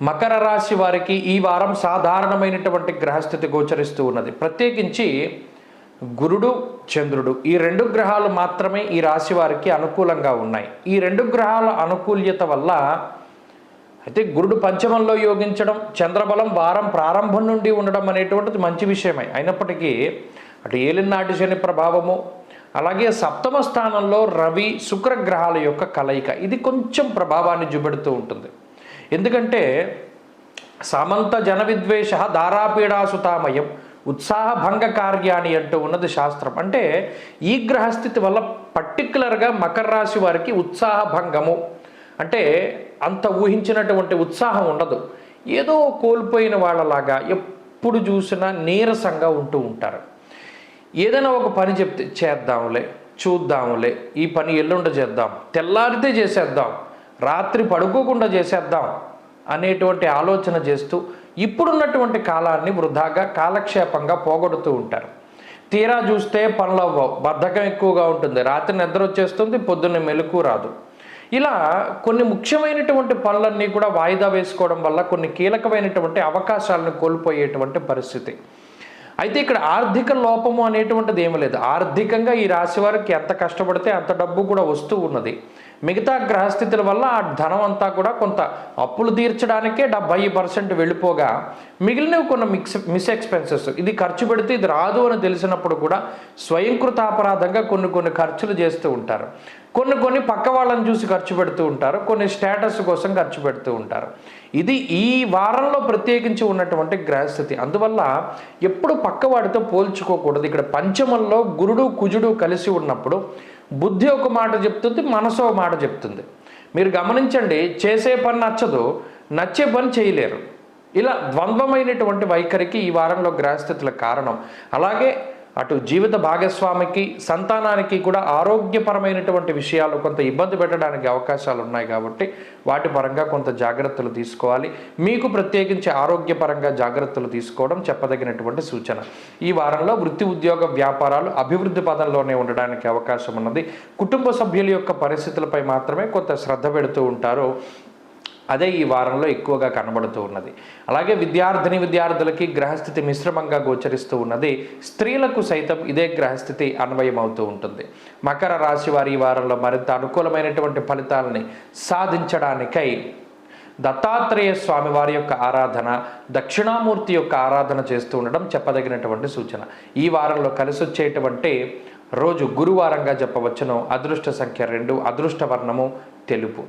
మకర రాశి వారికి ఈ వారం సాధారణమైనటువంటి గ్రహస్థితి గోచరిస్తూ ఉన్నది. ప్రత్యేకించి గురుడు, చంద్రుడు ఈ రెండు గ్రహాలు మాత్రమే ఈ రాశి వారికి అనుకూలంగా ఉన్నాయి. ఈ రెండు గ్రహాల అనుకూల్యత వల్ల అయితే గురుడు పంచమంలో యోగించడం, చంద్రబలం వారం ప్రారంభం నుండి ఉండడం అనేటువంటిది మంచి విషయమే. అయినప్పటికీ అటు ఏలినాటి శని ప్రభావము, అలాగే సప్తమ స్థానంలో రవి శుక్ర గ్రహాల యొక్క కలయిక ఇది కొంచెం ప్రభావాన్ని చూపెడుతూ ఉంటుంది. ఎందుకంటే సామంత జన విద్వేష దారాపీడాసుతామయం ఉత్సాహభంగ కార్యాన్ని అంటూ ఉన్నది శాస్త్రం. అంటే ఈ గ్రహస్థితి వల్ల పర్టికులర్గా మకర రాశి వారికి ఉత్సాహభంగము అంటే అంత ఊహించినటువంటి ఉత్సాహం ఉండదు. ఏదో కోల్పోయిన వాళ్ళలాగా ఎప్పుడు చూసినా నీరసంగా ఉంటూ ఉంటారు. ఏదైనా ఒక పని చెప్తే చేద్దాంలే, చూద్దాంలే, ఈ పని ఎల్లుండ చేద్దాం, తెల్లారితే చేసేద్దాం, రాత్రి పడుకోకుండా చేసేద్దాం అనేటువంటి ఆలోచన చేస్తూ ఇప్పుడున్నటువంటి కాలాన్ని వృధాగా కాలక్షేపంగా పోగొడుతూ ఉంటారు. తీరా చూస్తే పనులు అవ్వవు, బద్ధకం ఎక్కువగా ఉంటుంది, రాత్రి నిద్ర వచ్చేస్తుంది, పొద్దున్న మెలకు రాదు. ఇలా కొన్ని ముఖ్యమైనటువంటి పనులన్నీ కూడా వాయిదా వేసుకోవడం వల్ల కొన్ని కీలకమైనటువంటి అవకాశాలను కోల్పోయేటువంటి పరిస్థితి. అయితే ఇక్కడ ఆర్థిక లోపము అనేటువంటిది ఏమీ లేదు. ఆర్థికంగా ఈ రాశి వారికి ఎంత కష్టపడితే అంత డబ్బు కూడా వస్తూ ఉన్నది. మిగతా గ్రహస్థితుల వల్ల ఆ ధనం అంతా కూడా కొంత అప్పులు తీర్చడానికే 70% వెళ్ళిపోగా మిగిలినవి కొన్ని మిస్ ఎక్స్పెన్సెస్, ఇది ఖర్చు పెడితే ఇది రాదు అని తెలిసినప్పుడు కూడా స్వయంకృతాపరాధంగా కొన్ని ఖర్చులు చేస్తూ ఉంటారు. కొన్ని పక్క వాళ్ళని చూసి ఖర్చు పెడుతూ ఉంటారు, కొన్ని స్టేటస్ కోసం ఖర్చు పెడుతూ ఉంటారు. ఇది ఈ వారంలో ప్రత్యేకించి ఉన్నటువంటి గ్రహస్థితి. అందువల్ల ఎప్పుడు పక్కవాడితో పోల్చుకోకూడదు. ఇక్కడ పంచమంలో గురుడు కుజుడు కలిసి ఉన్నప్పుడు బుద్ధి ఒక మాట చెప్తుంది, మనసు ఒక మాట చెప్తుంది. మీరు గమనించండి, చేసే పని నచ్చదు, నచ్చే పని చేయలేరు. ఇలా ద్వంద్వమైనటువంటి వైఖరికి ఈ వారంలో గ్రహస్థితుల కారణం. అలాగే అటు జీవిత భాగస్వామికి, సంతానానికి కూడా ఆరోగ్యపరమైనటువంటి విషయాలు కొంత ఇబ్బంది పెట్టడానికి అవకాశాలు ఉన్నాయి. కాబట్టి వాటి పరంగా కొంత జాగ్రత్తలు తీసుకోవాలి. మీకు ప్రత్యేకించి ఆరోగ్యపరంగా జాగ్రత్తలు తీసుకోవడం చెప్పదగినటువంటి సూచన. ఈ వారంలో వృత్తి, ఉద్యోగ, వ్యాపారాలు అభివృద్ధి పదంలోనే ఉండడానికి అవకాశం ఉన్నది. కుటుంబ సభ్యుల యొక్క పరిస్థితులపై మాత్రమే కొంత శ్రద్ధ పెడుతూ ఉంటారు. అదే ఈ వారంలో ఎక్కువగా కనబడుతూ ఉన్నది. అలాగే విద్యార్థులకి గ్రహస్థితి మిశ్రమంగా గోచరిస్తూ ఉన్నది. స్త్రీలకు సైతం ఇదే గ్రహస్థితి అన్వయమవుతూ ఉంటుంది. మకర రాశి వారి ఈ వారంలో మరింత అనుకూలమైనటువంటి ఫలితాలని సాధించడానికై దత్తాత్రేయ స్వామి వారి యొక్క ఆరాధన, దక్షిణామూర్తి యొక్క ఆరాధన చేస్తూ ఉండడం చెప్పదగినటువంటి సూచన. ఈ వారంలో కలిసి వచ్చేటువంటి రోజు గురువారంగా చెప్పవచ్చును. అదృష్ట సంఖ్య 2, అదృష్ట వర్ణము తెలుపు.